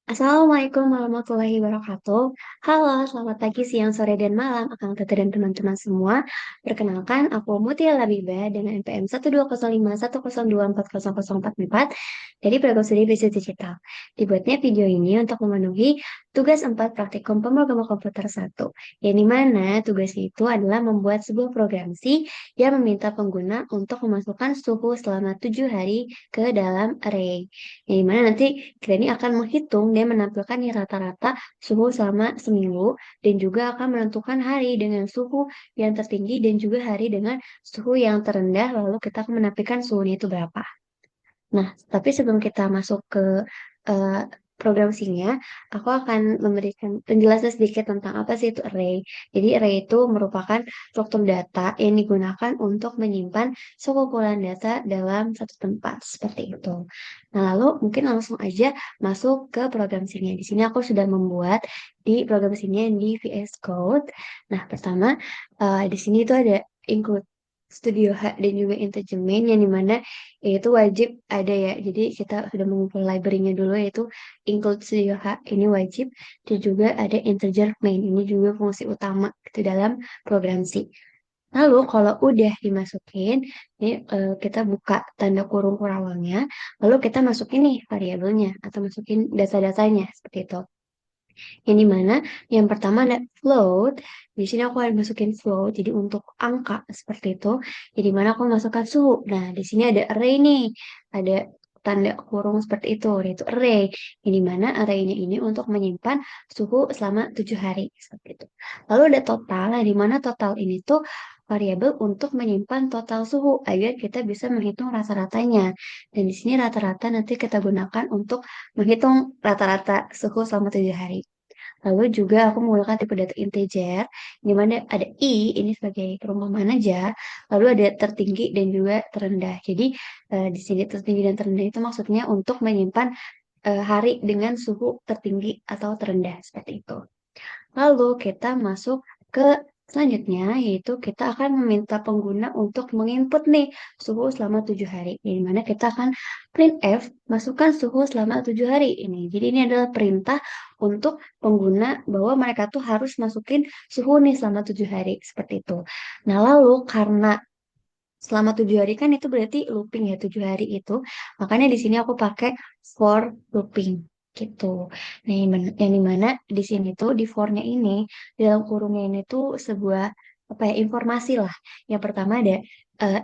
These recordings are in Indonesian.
Assalamualaikum warahmatullahi wabarakatuh. Halo, selamat pagi, siang, sore, dan malam, Akang Tete dan teman-teman semua. Perkenalkan, aku Mutia Labiba dengan NPM 1205102400444 dari program studi bisnis digital. Dibuatnya video ini untuk memenuhi tugas 4 praktikum pemrograman komputer 1, yang dimana tugas itu adalah membuat sebuah program C yang meminta pengguna untuk memasukkan suhu selama 7 hari ke dalam array. Yang dimana nanti kita ini akan menghitung dan menampilkan nih rata-rata suhu selama seminggu dan juga akan menentukan hari dengan suhu yang tertinggi dan juga hari dengan suhu yang terendah lalu kita akan menampilkan suhunya itu berapa. Nah, tapi sebelum kita masuk ke eh, program C-nya, aku akan memberikan penjelasan sedikit tentang apa sih itu array. Jadi array itu merupakan struktur data yang digunakan untuk menyimpan sekumpulan data dalam satu tempat seperti itu. Nah, lalu mungkin langsung aja masuk ke program C-nya. Di sini aku sudah membuat di program C-nya di VS Code. Nah, pertama di sini itu ada include Studio H dan juga Integemin yang dimana itu wajib ada ya. Jadi kita sudah mengumpul library-nya dulu yaitu include Studio H ini wajib dan juga ada integer main ini juga fungsi utama gitu dalam program C. Lalu kalau udah dimasukin, ini kita buka tanda kurung kurawalnya, lalu kita masukin nih variabelnya atau masukin data-datanya seperti itu. Yang dimana yang pertama ada float. Di sini aku akan masukin float. Jadi untuk angka seperti itu. Jadi mana aku masukkan suhu. Nah, di sini ada array nih. Ada tanda kurung seperti itu, yaitu array. Yang dimana array-nya ini untuk menyimpan suhu selama 7 hari. Seperti itu. Lalu ada total, yang dimana total ini tuh variabel untuk menyimpan total suhu agar kita bisa menghitung rata-ratanya. Dan di sini rata-rata nanti kita gunakan untuk menghitung rata-rata suhu selama 7 hari. Lalu juga aku menggunakan tipe data integer, di mana ada i ini sebagai perumpamaan aja, lalu ada tertinggi dan juga terendah. Jadi di sini tertinggi dan terendah itu maksudnya untuk menyimpan hari dengan suhu tertinggi atau terendah seperti itu. Lalu kita masuk ke selanjutnya, yaitu kita akan meminta pengguna untuk menginput nih suhu selama 7 hari. Di mana kita akan printf, masukkan suhu selama 7 hari ini. Jadi ini adalah perintah untuk pengguna bahwa mereka tuh harus masukin suhu nih selama 7 hari, seperti itu. Nah lalu karena selama 7 hari kan itu berarti looping ya 7 hari itu. Makanya di sini aku pakai for looping gitu. Nah, yang dimana di sini tuh di for-nya ini di dalam kurungnya ini tuh sebuah apa ya informasi lah. Yang pertama ada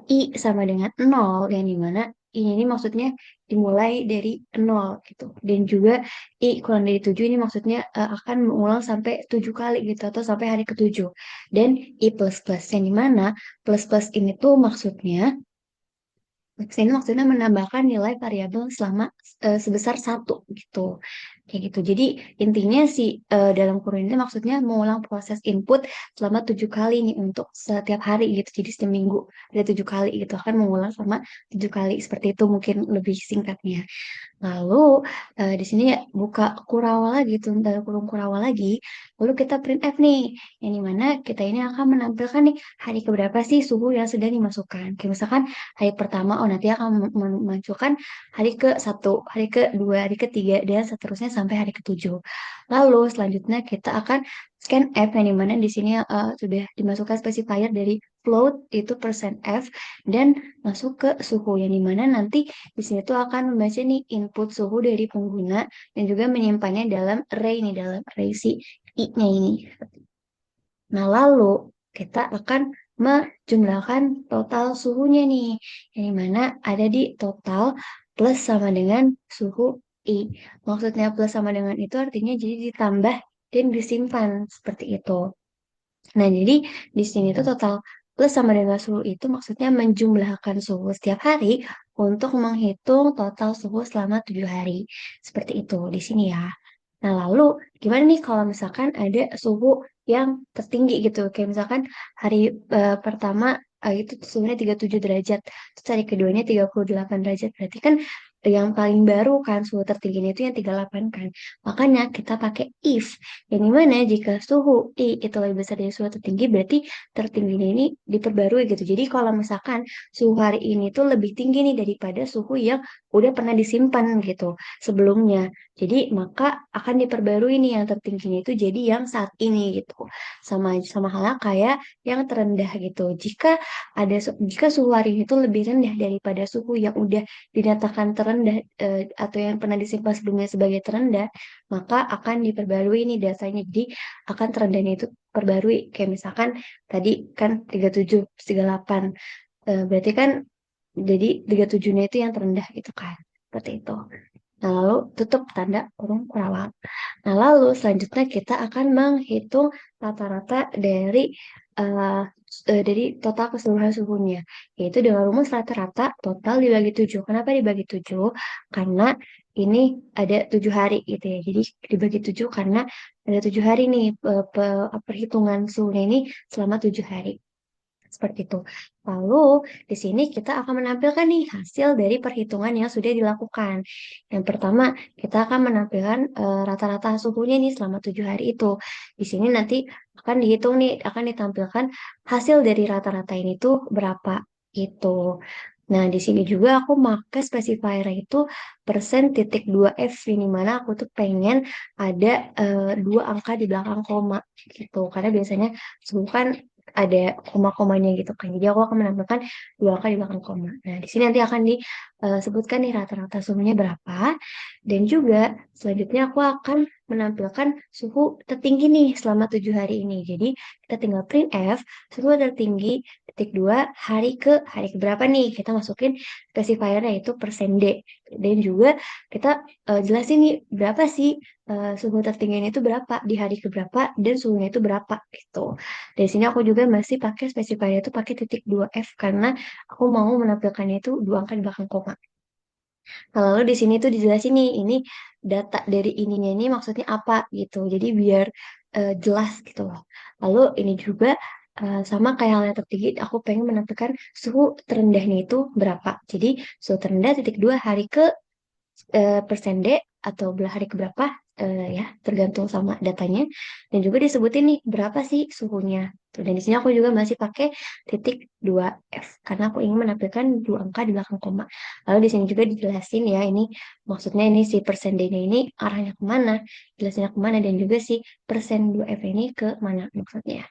i sama dengan 0 yang dimana ini maksudnya dimulai dari 0 gitu. Dan juga i kurang dari 7 ini maksudnya akan mengulang sampai 7 kali gitu atau sampai hari ke-7. Dan i plus plus yang dimana plus plus ini tuh maksudnya ini maksudnya menambahkan nilai variabel selama sebesar satu gitu. Kayak gitu. Jadi intinya si dalam kurun ini maksudnya mengulang proses input selama 7 kali nih untuk setiap hari gitu. Jadi seminggu ada 7 kali gitu akan mengulang selama 7 kali. Seperti itu mungkin lebih singkatnya. Lalu di sini ya buka kurawal lagi, tanda kurung kurawal lagi. Lalu kita print F nih, yang dimana kita ini akan menampilkan nih hari keberapa sih suhu yang sedang dimasukkan. Kayak misalkan hari pertama, oh nanti akan memunculkan hari ke-1, hari ke-2, hari ketiga, dan seterusnya sampai hari ke-7. Lalu selanjutnya kita akan scan F yang dimana di sini sudah dimasukkan specifier dari float itu persen %F dan masuk ke suhu yang dimana nanti di sini tuh akan membaca nih input suhu dari pengguna dan juga menyimpannya dalam array nih, dalam array si i-nya ini. Nah, lalu kita akan menjumlahkan total suhunya nih, yang dimana ada di total plus sama dengan suhu i. Maksudnya plus sama dengan itu artinya jadi ditambah dan disimpan seperti itu. Nah, jadi di sini tuh total plus sama dengan suhu itu maksudnya menjumlahkan suhu setiap hari untuk menghitung total suhu selama 7 hari. Seperti itu di sini ya. Nah, lalu gimana nih kalau misalkan ada suhu yang tertinggi gitu. Kayak misalkan hari pertama itu suhunya 37 derajat. Terus hari keduanya 38 derajat. Berarti kan yang paling baru kan suhu tertingginya itu yang 38 kan. Makanya kita pakai if. Yang dimana jika suhu I itu lebih besar dari suhu tertinggi berarti tertingginya ini diperbarui gitu. Jadi kalau misalkan suhu hari ini tuh lebih tinggi nih daripada suhu yang udah pernah disimpan gitu sebelumnya. Jadi maka akan diperbarui nih yang tertingginya itu jadi yang saat ini gitu. Sama sama halnya kayak yang terendah gitu. Jika suhu hari ini tuh lebih rendah daripada suhu yang udah dinyatakan terendah atau yang pernah disimpan sebelumnya sebagai terendah, maka akan diperbarui nih datanya. Jadi akan terendahnya itu perbarui. Kayak misalkan tadi kan 37, 38. Berarti kan jadi 37-nya itu yang terendah gitu kan. Seperti itu. Nah, lalu tutup tanda kurung perawat. Nah, lalu selanjutnya kita akan menghitung rata-rata eh, dari total keseluruhan suhunya, yaitu dengan rumus rata-rata total dibagi 7. Kenapa dibagi 7? Karena ini ada 7 hari gitu ya. Jadi dibagi 7 karena ada 7 hari nih perhitungan suhunya ini selama 7 hari. Seperti itu. Lalu, di sini kita akan menampilkan nih hasil dari perhitungan yang sudah dilakukan. Yang pertama, kita akan menampilkan rata-rata suhunya nih selama 7 hari itu. Di sini nanti akan dihitung nih, akan ditampilkan hasil dari rata-rata ini tuh berapa gitu. Nah, di sini juga aku pakai specifier itu persen titik 2F, ini mana aku tuh pengen ada dua angka di belakang koma gitu. Karena biasanya suhu kan ada koma-komanya gitu kan. Jadi aku akan menampilkan dua angka di belakang koma. Nah, di sini nanti akan disebutkan nih rata-rata suhunya berapa. Dan juga selanjutnya aku akan menampilkan suhu tertinggi nih selama 7 hari ini. Jadi kita tinggal print F, suhu tertinggi titik 2 hari ke berapa nih? Kita masukin specifiernya itu persen D. Dan juga kita jelasin nih berapa sih suhu tertingginya itu berapa di hari ke berapa dan suhunya itu berapa gitu. Dari sini aku juga masih pakai specifier itu pakai titik 2F karena aku mau menampilkannya itu dua angka di belakang koma. Nah, lalu di sini tuh dijelasin nih ini data dari ininya ini maksudnya apa gitu. Jadi biar jelas gitu loh. Lalu ini juga sama kayak hal yang tertinggi, aku pengen menampilkan suhu terendahnya itu berapa. Jadi suhu terendah titik 2 hari ke persen D atau belah hari keberapa ya tergantung sama datanya dan juga disebutin nih berapa sih suhunya. Tuh, dan di sini aku juga masih pakai titik 2F karena aku ingin menampilkan dua angka di belakang koma. Lalu di sini juga dijelasin ya ini maksudnya ini si persen D-nya ini arahnya kemana, jelasnya kemana dan juga si persen 2F ini ke mana maksudnya.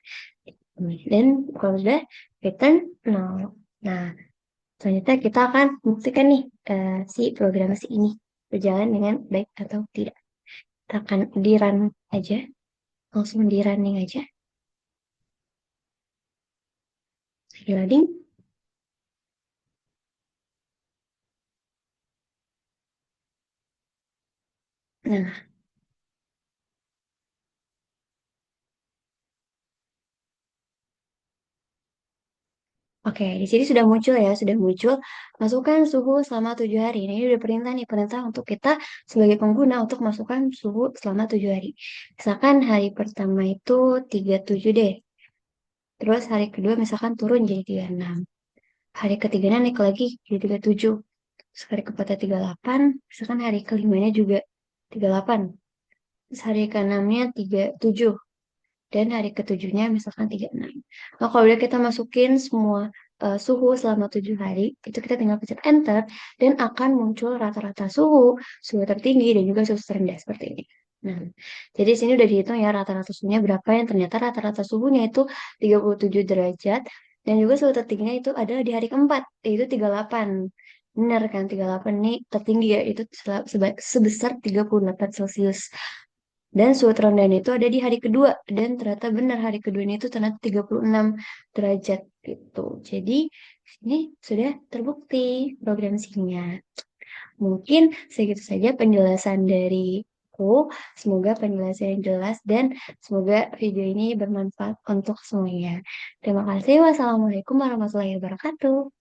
Dan kalau sudah return 0. Nah, selanjutnya kita akan buktikan nih si programasi ini berjalan dengan baik atau tidak. Kita akan di run aja, langsung di running aja. Lagi loading. Nah, oke, di sini sudah muncul ya, sudah muncul. Masukkan suhu selama 7 hari. Nah, ini udah perintah nih, perintah untuk kita sebagai pengguna untuk masukkan suhu selama 7 hari. Misalkan hari pertama itu 37 deh. Terus hari kedua misalkan turun jadi 36. Hari ketiganya naik lagi jadi 37. Terus hari keempatnya 38. Misalkan hari kelimanya juga 38. Terus hari keenamnya 37. Dan hari ketujuhnya misalkan 36. Nah, kalau udah kita masukin semua suhu selama 7 hari, itu kita tinggal pencet enter dan akan muncul rata-rata suhu, suhu tertinggi dan juga suhu terendah seperti ini. Nah, jadi sini udah dihitung ya rata-rata suhunya berapa yang ternyata rata-rata suhunya itu 37 derajat dan juga suhu tertingginya itu ada di hari keempat, yaitu 38. Benar kan, 38 ini tertinggi ya, itu sebesar 38 Celcius. Dan suhu terendahnya itu ada di hari kedua. Dan ternyata benar hari kedua ini itu ternyata 36 derajat gitu. Jadi ini sudah terbukti program singnya. Mungkin segitu saja penjelasan dariku. Semoga penjelasan yang jelas dan semoga video ini bermanfaat untuk semuanya. Terima kasih. Wassalamualaikum warahmatullahi wabarakatuh.